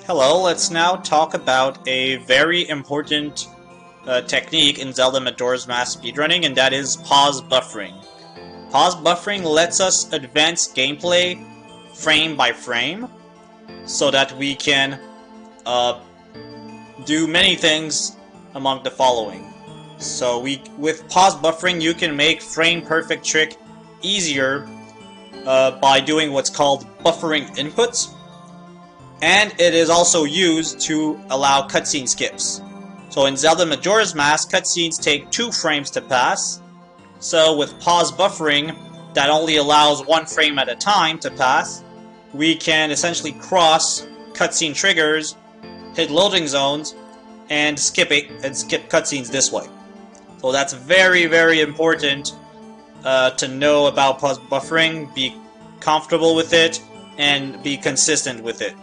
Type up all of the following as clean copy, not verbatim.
Hello, let's now talk about a very important technique in Zelda Majora's Mask speedrunning, and that is pause buffering. Pause buffering lets us advance gameplay frame by frame so that we can do many things among the following. So with pause buffering, you can make frame perfect trick easier by doing what's called buffering inputs. And it is also used to allow cutscene skips. So in Zelda Majora's Mask, cutscenes take 2 frames to pass. So with pause buffering, that only allows 1 frame at a time to pass. We can essentially cross cutscene triggers, hit loading zones, and skip cutscenes this way. So that's very, very important to know about pause buffering, be comfortable with it, and be consistent with it.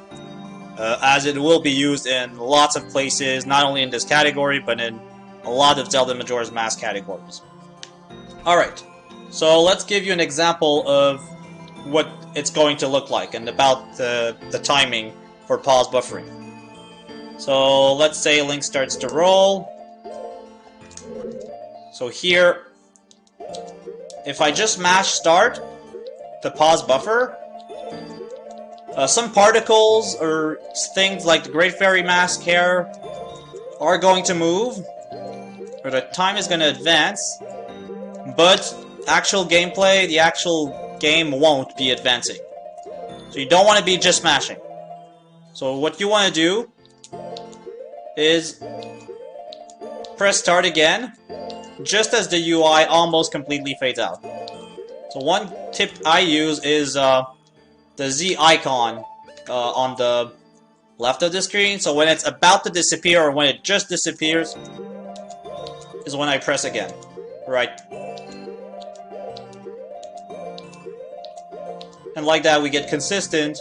As it will be used in lots of places, not only in this category, but in a lot of Zelda Majora's Mask categories. Alright, so let's give you an example of what it's going to look like, and about the timing for pause buffering. So let's say Link starts to roll. So here, if I just mash start to pause buffer, some particles or things like the Great Fairy Mask hair are going to move, or the time is going to advance, but actual gameplay, the actual game won't be advancing. So you don't want to be just smashing. So what you want to do is press start again, just as the UI almost completely fades out. So one tip I use is the Z icon on the left of the screen. So when it's about to disappear or when it just disappears is when I press again. Right. And like that we get consistent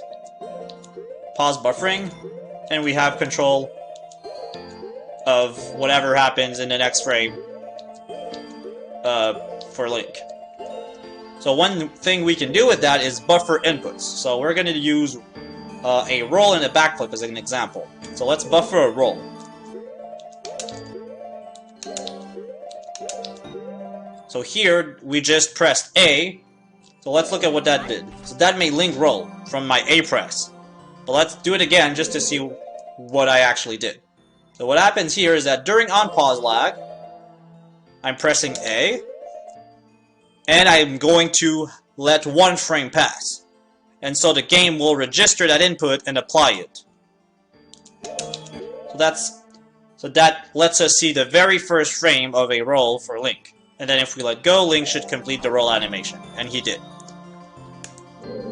pause buffering, and we have control of whatever happens in the next frame for Link. So one thing we can do with that is buffer inputs. So we're going to use a roll and a backflip as an example. So let's buffer a roll. So here we just pressed A. So let's look at what that did. So that made Link roll from my A press. But let's do it again just to see what I actually did. So what happens here is that during on-pause lag, I'm pressing A, and I'm going to let 1 frame pass. And so the game will register that input and apply it. So that lets us see the very first frame of a roll for Link. And then if we let go, Link should complete the roll animation. And he did.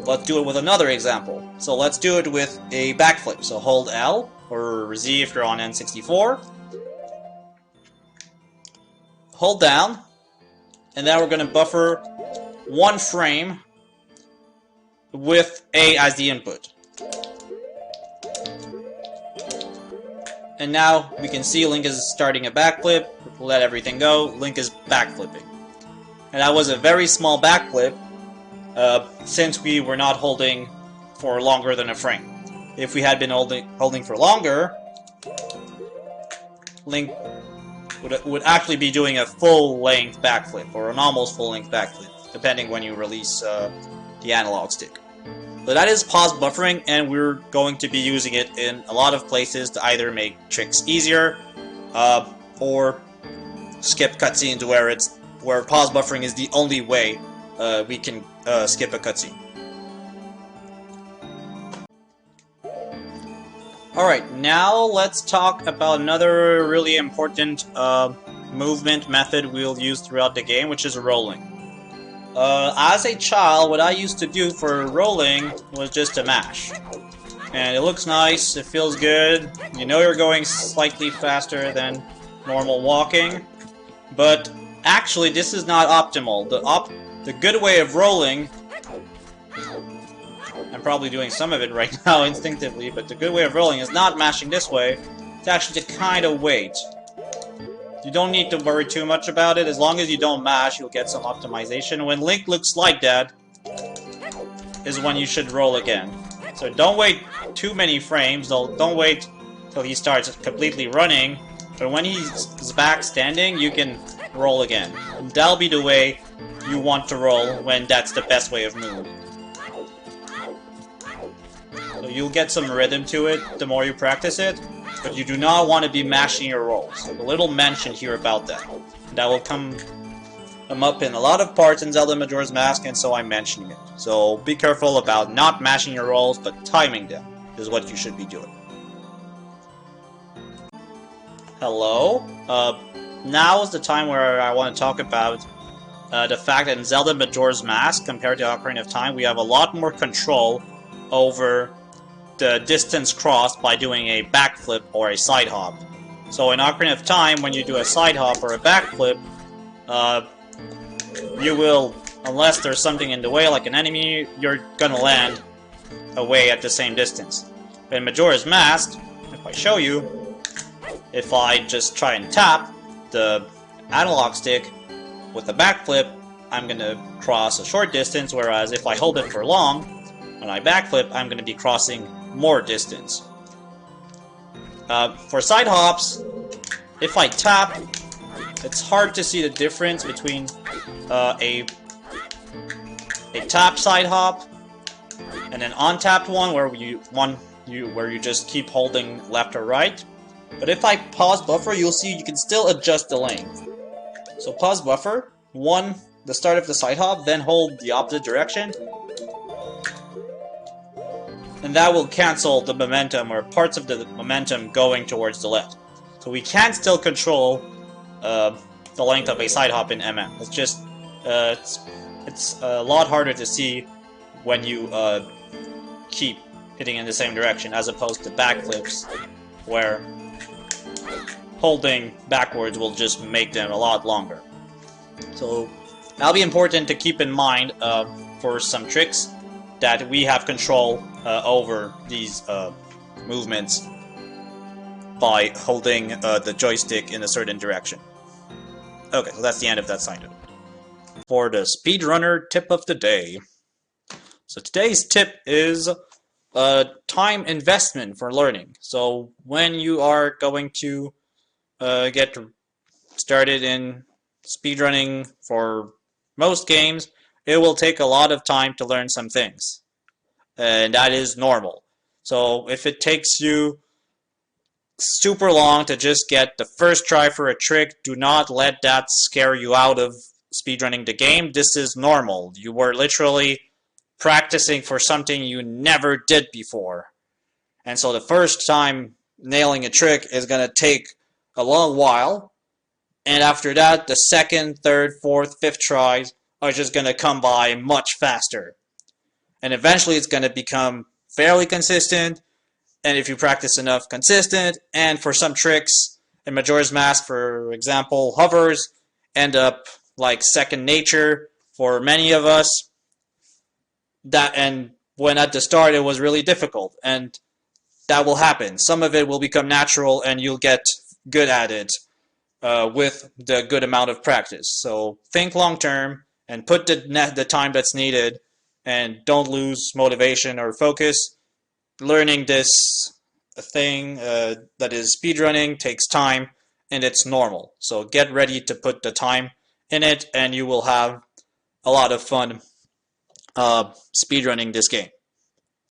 Let's do it with another example. So let's do it with a backflip. So hold L, or Z if you're on N64. Hold down. And now we're going to buffer 1 frame with A as the input. And now we can see Link is starting a backflip. Let everything go. Link is backflipping. And that was a very small backflip since we were not holding for longer than a frame. If we had been holding for longer, Link would actually be doing a full-length backflip, or an almost full-length backflip, depending when you release the analog stick. So that is pause buffering, and we're going to be using it in a lot of places to either make tricks easier, or skip cutscenes where pause buffering is the only way we can skip a cutscene. Alright, now let's talk about another really important movement method we'll use throughout the game, which is rolling. As a child, what I used to do for rolling was just to mash. And it looks nice, it feels good, you know you're going slightly faster than normal walking, but actually this is not optimal. The good way of rolling, I'm probably doing some of it right now instinctively, but the good way of rolling is not mashing this way. It's actually to kind of wait. You don't need to worry too much about it. As long as you don't mash, you'll get some optimization. When Link looks like that, is when you should roll again. So don't wait too many frames. Don't wait till he starts completely running. But when he's back standing, you can roll again. And that'll be the way you want to roll when that's the best way of moving. So you'll get some rhythm to it the more you practice it, but you do not want to be mashing your rolls. A little mention here about that. That will come up in a lot of parts in Zelda Majora's Mask, and so I'm mentioning it. So be careful about not mashing your rolls, but timing them is what you should be doing. Hello? Now is the time where I want to talk about the fact that in Zelda Majora's Mask, compared to Ocarina of Time, we have a lot more control over the distance crossed by doing a backflip or a side hop. So in Ocarina of Time, when you do a side hop or a backflip, you will, unless there's something in the way like an enemy, you're gonna land away at the same distance. But in Majora's Mask, if I show you, if I just try and tap the analog stick with the backflip, I'm gonna cross a short distance, whereas if I hold it for long, when I backflip, I'm gonna be crossing more distance. For side hops, if I tap, it's hard to see the difference between a tap side hop and an untapped one where you just keep holding left or right. But if I pause buffer, you'll see you can still adjust the length. So pause buffer, the start of the side hop, then hold the opposite direction. And that will cancel the momentum or parts of the momentum going towards the left. So we can still control the length of a side hop in MM. It's just it's a lot harder to see when you keep hitting in the same direction, as opposed to backflips, where holding backwards will just make them a lot longer. So that'll be important to keep in mind for some tricks, that we have control over these movements by holding the joystick in a certain direction. Okay, so that's the end of that side of it. For the speedrunner tip of the day. So today's tip is time investment for learning. So when you are going to get started in speedrunning for most games, it will take a lot of time to learn some things. And that is normal. So if it takes you super long to just get the first try for a trick, do not let that scare you out of speedrunning the game. This is normal. You were literally practicing for something you never did before. And so the first time nailing a trick is going to take a long while. And after that, the second, third, fourth, fifth tries are just going to come by much faster. And eventually it's going to become fairly consistent. And if you practice enough, consistent. And for some tricks, in Majora's Mask, for example, hovers end up like second nature for many of us. And when at the start it was really difficult, and that will happen. Some of it will become natural, and you'll get good at it with the good amount of practice. So think long term and put the time that's needed, and don't lose motivation or focus. Learning this thing that is speedrunning takes time, and it's normal. So get ready to put the time in it, and you will have a lot of fun speedrunning this game.